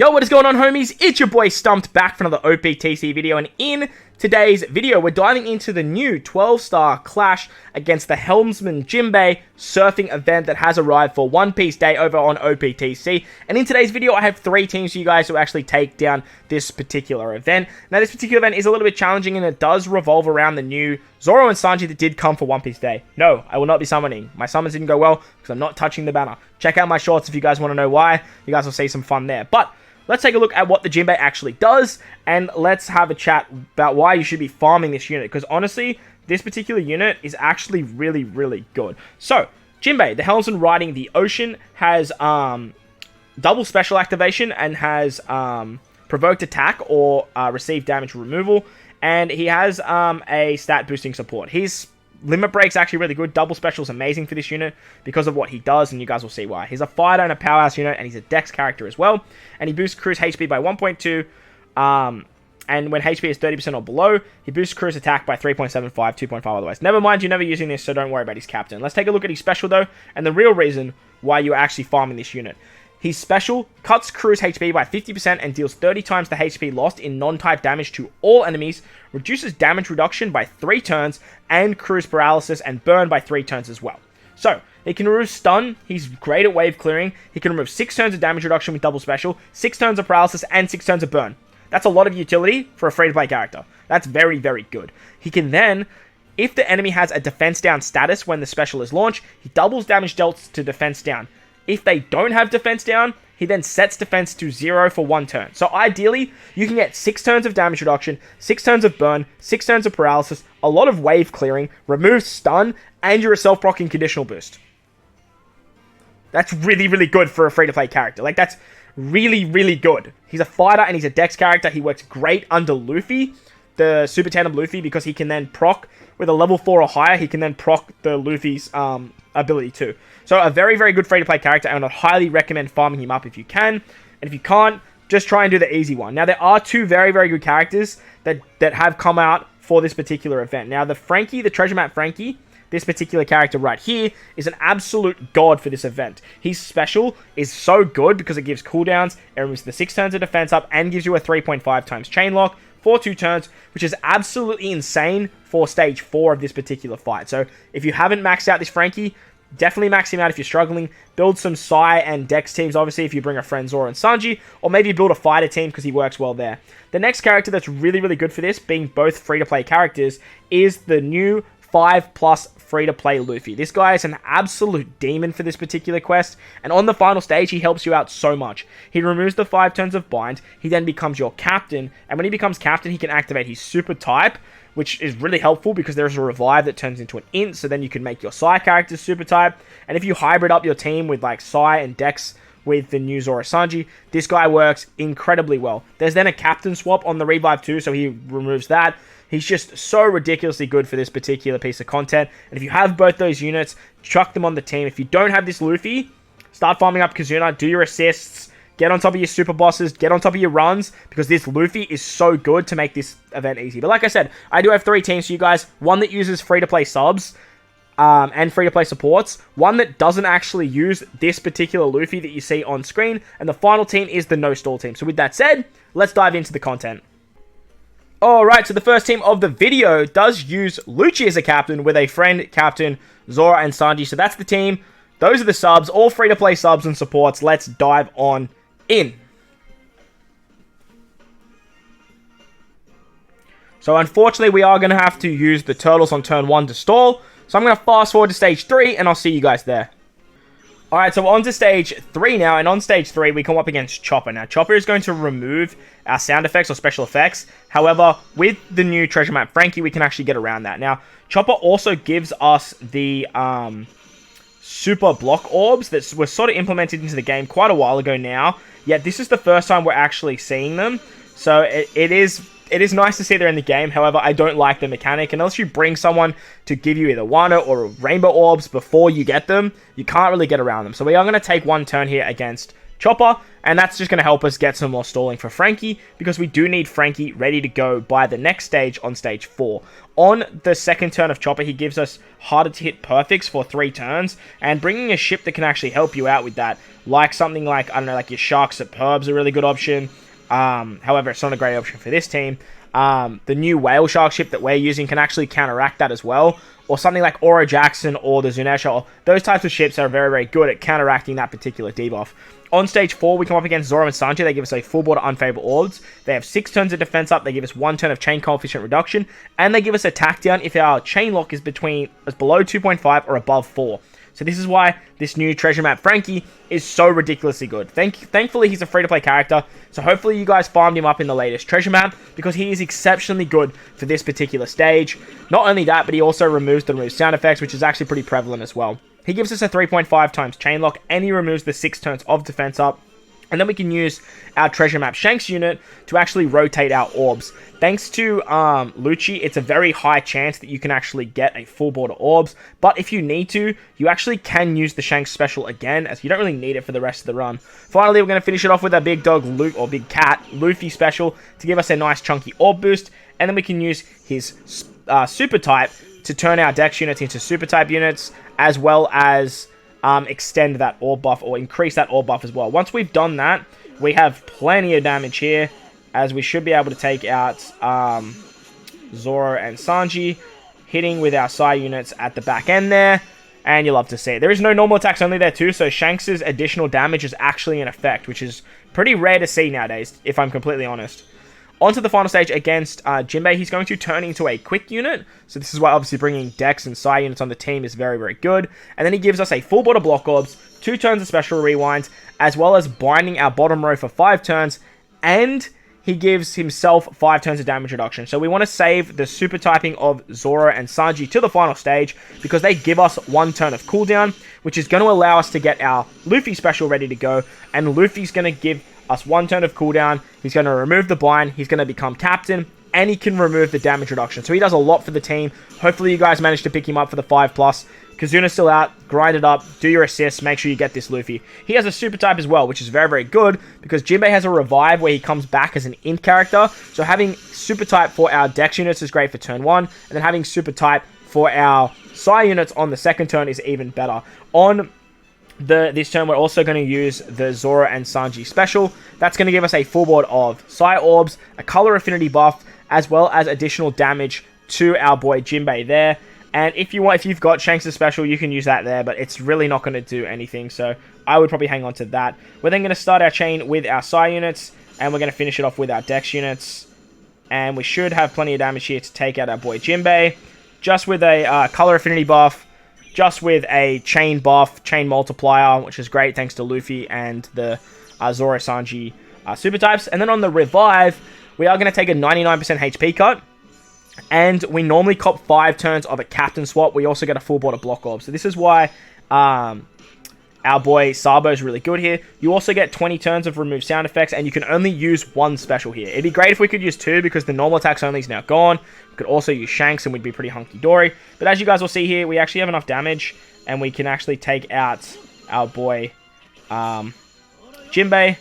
Yo, what is going on, homies? It's your boy Stumped back for another OPTC video, and in today's video, we're diving into the new 12-star clash against the HELMSMEN JINBE surfing event that has arrived for One Piece Day over on OPTC. And in today's video, I have 3 teams for you guys to actually take down this particular event. Now, this particular event is a little bit challenging, and it does revolve around the new Zoro and Sanji that did come for One Piece Day. No, I will not be summoning. My summons didn't go well because I'm not touching the banner. Check out my shorts if you guys want to know why. You guys will see some fun there. But let's take a look at what the Jinbei actually does, and let's have a chat about why you should be farming this unit, because honestly, this particular unit is actually really, really good. So, Jinbei, the helmsman riding the ocean, has double special activation and has provoked attack or receive damage removal, and he has a stat boosting support. His limit break's actually really good. Double special is amazing for this unit because of what he does, and you guys will see why. He's a fighter and a powerhouse unit, and he's a dex character as well. And he boosts crew's HP by 1.2. And when HP is 30% or below, he boosts crew's attack by 3.75, 2.5 otherwise. Never mind, you're never using this, so don't worry about his captain. Let's take a look at his special, though, and the real reason why you're actually farming this unit. His special cuts crew's HP by 50% and deals 30 times the HP lost in non-type damage to all enemies, reduces damage reduction by 3 turns, and crew's paralysis and burn by 3 turns as well. So, he can remove stun, he's great at wave clearing, he can remove 6 turns of damage reduction with double special, 6 turns of paralysis, and 6 turns of burn. That's a lot of utility for a free-to-play character. That's very, very good. He can then, if the enemy has a defense down status when the special is launched, he doubles damage dealt to defense down. If they don't have defense down, he then sets defense to 0 for 1 turn. So ideally, you can get 6 turns of damage reduction, 6 turns of burn, 6 turns of paralysis, a lot of wave clearing, remove stun, and you're a self-proccing conditional boost. That's really, really good for a free-to-play character. Like, that's really, really good. He's a fighter and he's a dex character. He works great under Luffy, the Super Tandem Luffy, because he can then proc with a level 4 or higher. He can then proc the Luffy's ability too. So a very, very good free-to-play character, and I'd highly recommend farming him up if you can. And if you can't, just try and do the easy one. Now, there are 2 very, very good characters that have come out for this particular event. Now, the Frankie, the Treasure Map Frankie, this particular character right here, is an absolute god for this event. His special is so good because it gives cooldowns, it removes the 6 turns of defense up, and gives you a 3.5 times chain lock for 2 turns, which is absolutely insane for stage 4 of this particular fight. So, if you haven't maxed out this Frankie, definitely max him out if you're struggling. Build some Sai and Dex teams, obviously, if you bring a friend Zoro and Sanji, or maybe build a fighter team because he works well there. The next character that's really, really good for this, being both free-to-play characters, is the new 5+ free-to-play Luffy. This guy is an absolute demon for this particular quest, and on the final stage, he helps you out so much. He removes the 5 turns of bind, he then becomes your captain, and when he becomes captain, he can activate his super type, which is really helpful because there's a revive that turns into an int, so then you can make your Sai character super type, and if you hybrid up your team with like Sai and Dex with the new Zoro Sanji, this guy works incredibly well. There's then a captain swap on the revive too, so he removes that. He's just so ridiculously good for this particular piece of content. And if you have both those units, chuck them on the team. If you don't have this Luffy, start farming up Kazuna, do your assists, get on top of your super bosses, get on top of your runs, because this Luffy is so good to make this event easy. But like I said, I do have 3 teams for you guys. One that uses free-to-play subs and free-to-play supports. One that doesn't actually use this particular Luffy that you see on screen. And the final team is the no-stall team. So with that said, let's dive into the content. Alright, so the first team of the video does use Lucci as a captain with a friend captain, Zoro and Sanji. So that's the team. Those are the subs, all free-to-play subs and supports. Let's dive on in. So unfortunately, we are going to have to use the turtles on turn 1 to stall. So I'm going to fast forward to stage 3, and I'll see you guys there. Alright, so we're on to stage 3 now, and on stage 3, we come up against Chopper. Now, Chopper is going to remove our sound effects or special effects. However, with the new Treasure Map Frankie, we can actually get around that. Now, Chopper also gives us the super block orbs that were sort of implemented into the game quite a while ago now. Yet, this is the first time we're actually seeing them. So, it is nice to see they're in the game. However, I don't like the mechanic. Unless you bring someone to give you either one or rainbow orbs before you get them, you can't really get around them. So we are going to take 1 turn here against Chopper, and that's just going to help us get some more stalling for Frankie, because we do need Frankie ready to go by the next stage on stage 4. On the second turn of Chopper, he gives us harder to hit perfects for 3 turns, and bringing a ship that can actually help you out with that, like something like, I don't know, like your Shark Superb's a really good option. However, it's not a great option for this team. The new Whale Shark ship that we're using can actually counteract that as well. Or something like Aura Jackson or the Zunesha, or those types of ships are very, very good at counteracting that particular debuff. On stage 4, we come up against Zoro and Sanji. They give us a full board of unfavorable orbs. They have 6 turns of defense up. They give us 1 turn of chain coefficient reduction. And they give us attack down if our chain lock is below 2.5 or above 4. So this is why this new treasure map Frankie is so ridiculously good. Thankfully, he's a free-to-play character, so hopefully you guys farmed him up in the latest treasure map, because he is exceptionally good for this particular stage. Not only that, but he also removes the remove sound effects, which is actually pretty prevalent as well. He gives us a 3.5 times chain lock, and he removes the 6 turns of defense up. And then we can use our treasure map Shanks unit to actually rotate our orbs. Thanks to Lucci, it's a very high chance that you can actually get a full board of orbs. But if you need to, you actually can use the Shanks special again, as you don't really need it for the rest of the run. Finally, we're going to finish it off with our big dog, big cat, Luffy special to give us a nice chunky orb boost. And then we can use his super type to turn our dex units into super type units, as well as extend that orb buff, or increase that orb buff as well. Once we've done that, we have plenty of damage here, as we should be able to take out Zoro and Sanji, hitting with our Sai units at the back end there, and you'll love to see it. There is no normal attacks only there too, so Shanks' additional damage is actually in effect, which is pretty rare to see nowadays, if I'm completely honest. On to the final stage against Jinbei. He's going to turn into a quick unit. So this is why obviously bringing Dex and Sai units on the team is very, very good. And then he gives us a full board of block orbs, 2 turns of special rewinds, as well as binding our bottom row for 5 turns. And he gives himself 5 turns of damage reduction. So we want to save the super typing of Zoro and Sanji to the final stage, because they give us 1 turn of cooldown, which is going to allow us to get our Luffy special ready to go. And Luffy's going to give us 1 turn of cooldown. He's going to remove the bind. He's going to become captain, and he can remove the damage reduction. So he does a lot for the team. Hopefully you guys managed to pick him up for the 5+. Kazuna's still out. Grind it up. Do your assists. Make sure you get this Luffy. He has a super type as well, which is very, very good, because Jinbei has a revive where he comes back as an int character. So having super type for our Dex units is great for turn 1, and then having super type for our Sai units on the second turn is even better. On this turn, we're also going to use the Zoro and Sanji special. That's going to give us a full board of Sai orbs, a color affinity buff, as well as additional damage to our boy Jinbei there. And if you've got Shanks' special, you can use that there, but it's really not going to do anything, so I would probably hang on to that. We're then going to start our chain with our Sai units, and we're going to finish it off with our Dex units. And we should have plenty of damage here to take out our boy Jinbei, just with a color affinity buff, just with a chain buff, chain multiplier, which is great thanks to Luffy and the Zoro Sanji super types. And then on the revive, we are going to take a 99% HP cut. And we normally cop 5 turns of a captain swap. We also get a full board of block orb. So this is why our boy Sabo is really good here. You also get 20 turns of remove sound effects, and you can only use 1 special here. It'd be great if we could use 2, because the normal attacks only is now gone. We could also use Shanks, and we'd be pretty hunky-dory. But as you guys will see here, we actually have enough damage, and we can actually take out our boy Jinbei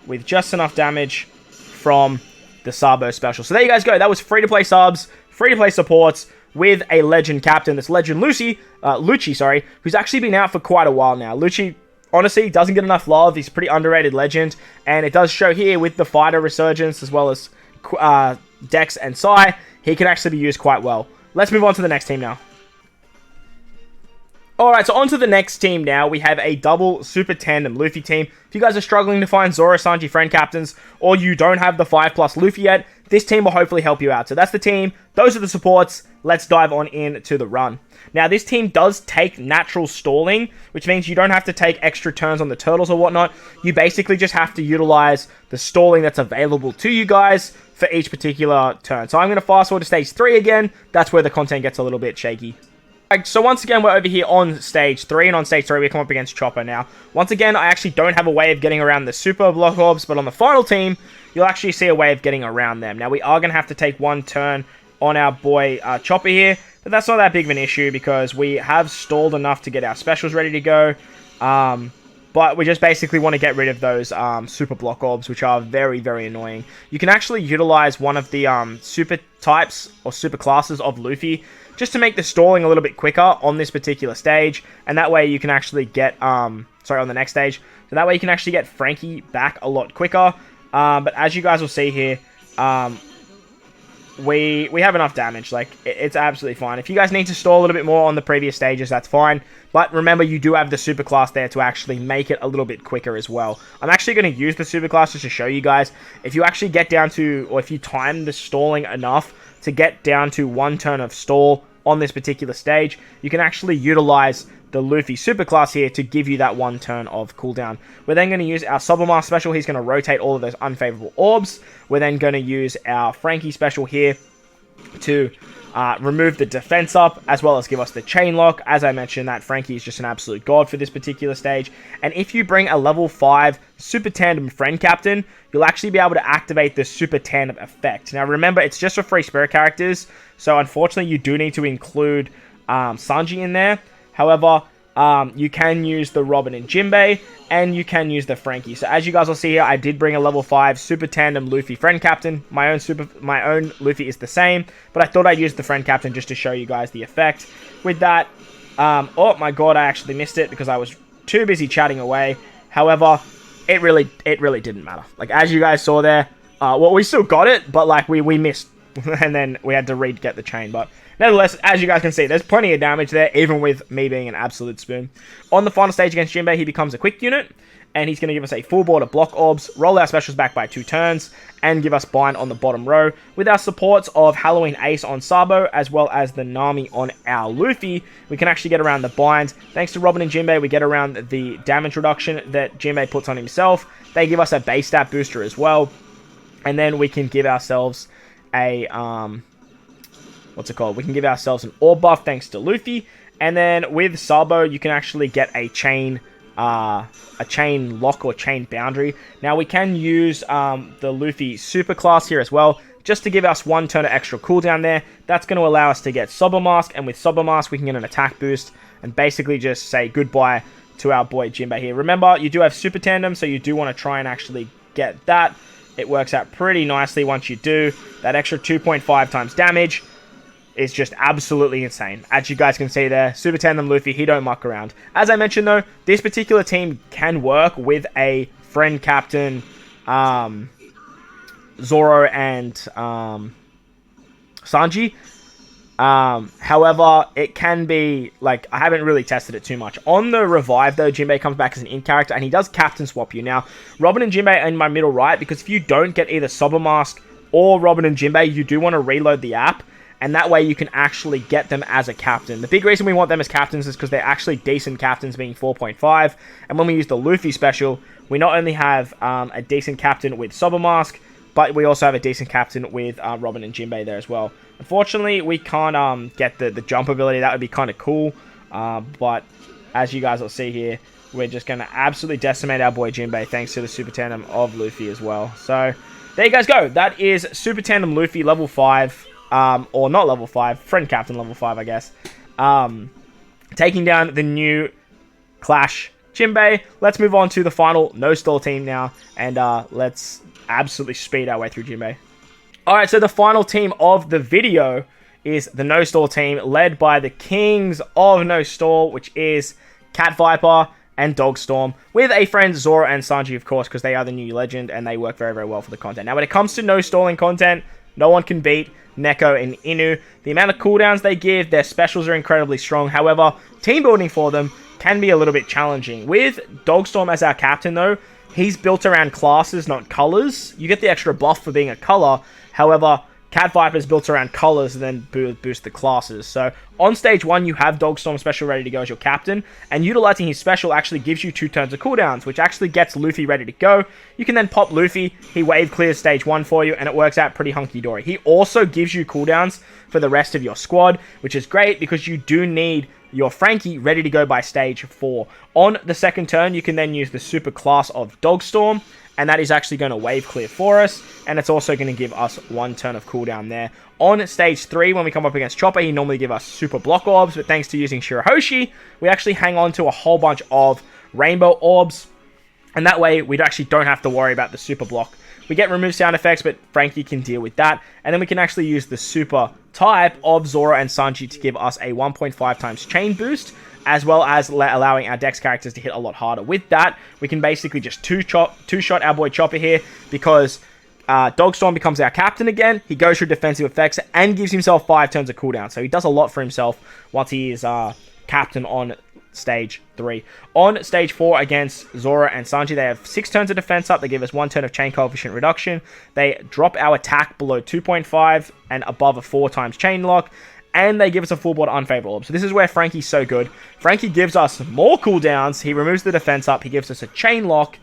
with just enough damage from the Sabo special. So there you guys go. That was free-to-play subs, free-to-play supports, with a legend captain, this legend Lucci, who's actually been out for quite a while now. Lucci, honestly, doesn't get enough love. He's a pretty underrated legend, and it does show here with the fighter resurgence, as well as Dex and Sai, he can actually be used quite well. Let's move on to the next team now. Alright, so on to the next team now. We have a double super tandem Luffy team. If you guys are struggling to find Zoro Sanji friend captains, or you don't have the 5+ Luffy yet, this team will hopefully help you out. So that's the team. Those are the supports. Let's dive on into the run. Now, this team does take natural stalling, which means you don't have to take extra turns on the turtles or whatnot. You basically just have to utilize the stalling that's available to you guys for each particular turn. So I'm going to fast forward to stage 3 again. That's where the content gets a little bit shaky. So once again, we're over here on stage 3, and on stage 3, we come up against Chopper now. Once again, I actually don't have a way of getting around the super block orbs, but on the final team, you'll actually see a way of getting around them. Now, we are going to have to take 1 turn on our boy Chopper here, but that's not that big of an issue, because we have stalled enough to get our specials ready to go. But we just basically want to get rid of those super block orbs, which are very, very annoying. You can actually utilize one of the super types or super classes of Luffy just to make the stalling a little bit quicker on this particular stage. And that way you can actually get, on the next stage. So that way you can actually get Frankie back a lot quicker. But as you guys will see here, we have enough damage. Like, it's absolutely fine. If you guys need to stall a little bit more on the previous stages, that's fine. But remember, you do have the super class there to actually make it a little bit quicker as well. I'm actually going to use the super class just to show you guys. If you actually get down to, or if you time the stalling enough to get down to 1 turn of stall on this particular stage, you can actually utilize the Luffy super class here to give you that 1 turn of cooldown. We're then going to use our Subamask special. He's going to rotate all of those unfavorable orbs. We're then going to use our Frankie special here to remove the defense up, as well as give us the chain lock. As I mentioned, that Frankie is just an absolute god for this particular stage. And if you bring a level 5 Super Tandem Friend Captain, you'll actually be able to activate the Super Tandem effect. Now remember, it's just for free spirit characters, so unfortunately you do need to include Sanji in there. However, you can use the Robin and Jinbe, and you can use the Frankie. So as you guys will see here, I did bring a level 5 Super Tandem Luffy Friend Captain. My own Luffy is the same, but I thought I'd use the Friend Captain just to show you guys the effect. With that, oh my god, I actually missed it because I was too busy chatting away. However, it really didn't matter. Like, as you guys saw there, well, we still got it, but like we missed, and then we had to re-get the chain. But nevertheless, as you guys can see, there's plenty of damage there, even with me being an absolute spoon. On the final stage against Jinbe, he becomes a quick unit, and he's going to give us a full board of block orbs, roll our specials back by 2 turns, and give us bind on the bottom row. With our supports of Halloween Ace on Sabo, as well as the Nami on our Luffy, we can actually get around the bind. Thanks to Robin and Jinbe, we get around the damage reduction that Jinbe puts on himself. They give us a base stat booster as well, and then we can give ourselves a what's it called? We can give ourselves an orb buff thanks to Luffy. And then with Sabo, you can actually get a chain lock or chain boundary. Now we can use the Luffy super class here as well, just to give us 1 turn of extra cooldown there. That's going to allow us to get Subamask, and with Subamask we can get an attack boost and basically just say goodbye to our boy Jinbe here. Remember, you do have Super Tandem, so you do want to try and actually get that. It works out pretty nicely once you do. That extra 2.5 times damage is just absolutely insane. As you guys can see there, Super Tandem Luffy, he don't muck around. As I mentioned though, this particular team can work with a friend captain, Zoro and Sanji. However, it can be, like, I haven't really tested it too much. On the revive though, Jinbe comes back as an in-character, and he does captain swap you. Now, Robin and Jinbe are in my middle right, because if you don't get either Subamask or Robin and Jinbe, you do want to reload the app, and that way you can actually get them as a captain. The big reason we want them as captains is because they're actually decent captains, being 4.5, and when we use the Luffy special, we not only have a decent captain with Subamask, but we also have a decent captain with Robin and Jinbe there as well. Unfortunately, we can't get the jump ability. That would be kind of cool, but as you guys will see here, we're just going to absolutely decimate our boy Jinbe thanks to the Super Tandem of Luffy as well. So there you guys go. That is Super Tandem Luffy level 5. Or not level 5, friend captain level 5, I guess. Taking down the new Clash Jinbe. Let's move on to the final no-stall team now, and let's absolutely speed our way through Jinbe. Alright, so the final team of the video is the no-stall team, led by the kings of no-stall, which is Cat Viper and Dogstorm, with a friend Zoro and Sanji, of course, because they are the new legend, and they work very, very well for the content. Now, when it comes to no-stalling content, no one can beat Neko and Inu. The amount of cooldowns they give, their specials are incredibly strong. However, team building for them can be a little bit challenging. With Dogstorm as our captain, though, he's built around classes, not colors. You get the extra buff for being a color. However, Cat Viper is built around colors and then boost the classes. So on stage 1, you have Dogstorm special ready to go as your captain, and utilizing his special actually gives you 2 turns of cooldowns, which actually gets Luffy ready to go. You can then pop Luffy, he wave clears stage 1 for you, and it works out pretty hunky-dory. He also gives you cooldowns for the rest of your squad, which is great because you do need your Frankie ready to go by stage 4. On the second turn, you can then use the super class of Dogstorm, and that is actually going to wave clear for us, and it's also going to give us 1 turn of cooldown there. On stage 3, when we come up against Chopper, he normally give us super block orbs, but thanks to using Shirahoshi, we actually hang on to a whole bunch of rainbow orbs. And that way, we actually don't have to worry about the super block. We get remove sound effects, but Frankie can deal with that. And then we can actually use the super type of Zoro and Sanji to give us a 1.5 times chain boost, as well as allowing our Dex characters to hit a lot harder. With that, we can basically just two-shot our boy Chopper here, because Dogstorm becomes our captain again. He goes through defensive effects and gives himself 5 turns of cooldown. So he does a lot for himself once he is captain on stage 3. On stage 4 against Zoro and Sanji, they have 6 turns of defense up. They give us 1 turn of chain coefficient reduction. They drop our attack below 2.5 and above a 4 times chain lock. And they give us a full board unfavorable orb. So this is where Frankie's so good. Frankie gives us more cooldowns. He removes the defense up. He gives us a chain lock.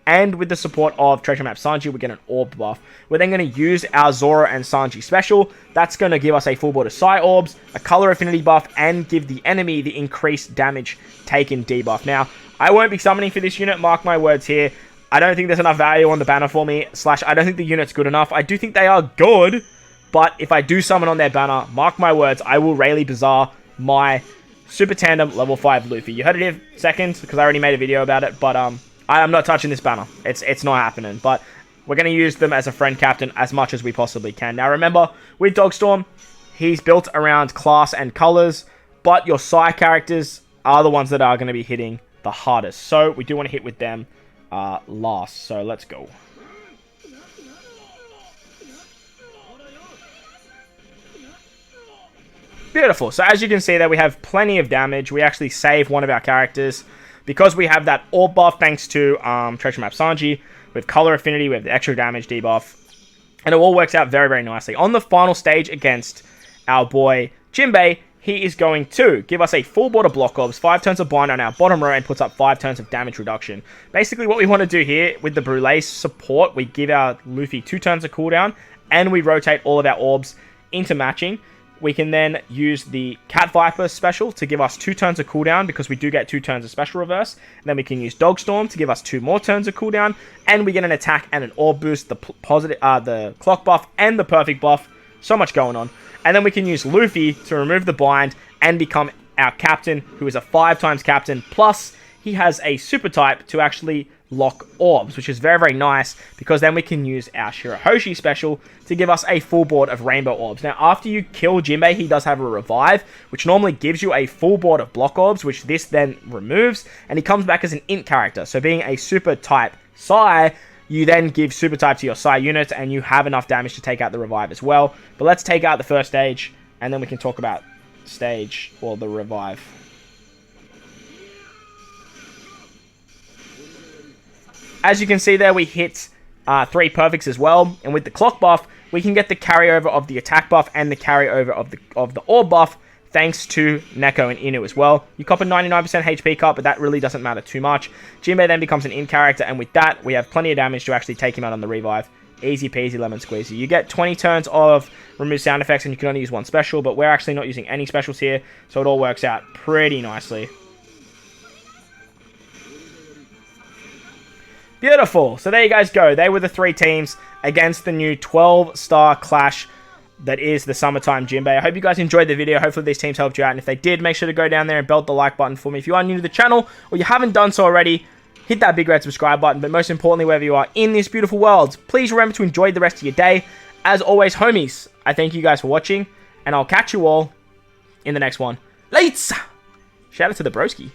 And with the support of Treasure Map Sanji, we get an orb buff. We're then going to use our Zoro and Sanji special. That's going to give us a full board of Psi Orbs, a color affinity buff, and give the enemy the increased damage taken debuff. Now, I won't be summoning for this unit, mark my words here. I don't think there's enough value on the banner for me, / I don't think the unit's good enough. I do think they are good, but if I do summon on their banner, mark my words, I will Rayleigh Bazaar my Super Tandem level 5 Luffy. You heard it here second, because I already made a video about it, but I'm not touching this banner. It's not happening. But we're going to use them as a friend captain as much as we possibly can. Now remember, with Dogstorm, he's built around class and colors. But your Psi characters are the ones that are going to be hitting the hardest. So we do want to hit with them last. So let's go. Beautiful. So as you can see there, we have plenty of damage. We actually save one of our characters. Because we have that orb buff thanks to Treasure Map Sanji, with color affinity, we have the extra damage debuff, and it all works out very, very nicely. On the final stage against our boy Jinbe, he is going to give us a full board of block orbs, 5 turns of bind on our bottom row, and puts up 5 turns of damage reduction. Basically, what we want to do here with the Brûlé support, we give our Luffy 2 turns of cooldown, and we rotate all of our orbs into matching. We can then use the Cat Viper special to give us 2 turns of cooldown, because we do get 2 turns of special reverse. And then we can use Dogstorm to give us 2 more turns of cooldown, and we get an attack and an orb boost, the clock buff and the perfect buff. So much going on. And then we can use Luffy to remove the bind and become our captain, who is a 5 times captain. Plus, he has a super type to actually lock orbs, which is very, very nice, because then we can use our Shirahoshi special to give us a full board of rainbow orbs. Now, after you kill Jinbe, he does have a revive, which normally gives you a full board of block orbs, which this then removes, and he comes back as an int character. So being a super type Psi, you then give super type to your Psi units, and you have enough damage to take out the revive as well. But let's take out the first stage, and then we can talk about stage, or the revive. As you can see there, we hit 3 perfects as well, and with the clock buff, we can get the carryover of the attack buff and the carryover of the orb buff, thanks to Neko and Inu as well. You cop a 99% HP cut, but that really doesn't matter too much. Jinbe then becomes an in character, and with that, we have plenty of damage to actually take him out on the revive. Easy peasy lemon squeezy. You get 20 turns of remove sound effects, and you can only use 1 special, but we're actually not using any specials here, so it all works out pretty nicely. Beautiful. So there you guys go. They were the 3 teams against the new 12-star clash that is the Summertime Jinbe. I hope you guys enjoyed the video. Hopefully these teams helped you out. And if they did, make sure to go down there and belt the like button for me. If you are new to the channel or you haven't done so already, hit that big red subscribe button. But most importantly, wherever you are in this beautiful world, please remember to enjoy the rest of your day. As always, homies, I thank you guys for watching. And I'll catch you all in the next one. Lates! Shout out to the broski.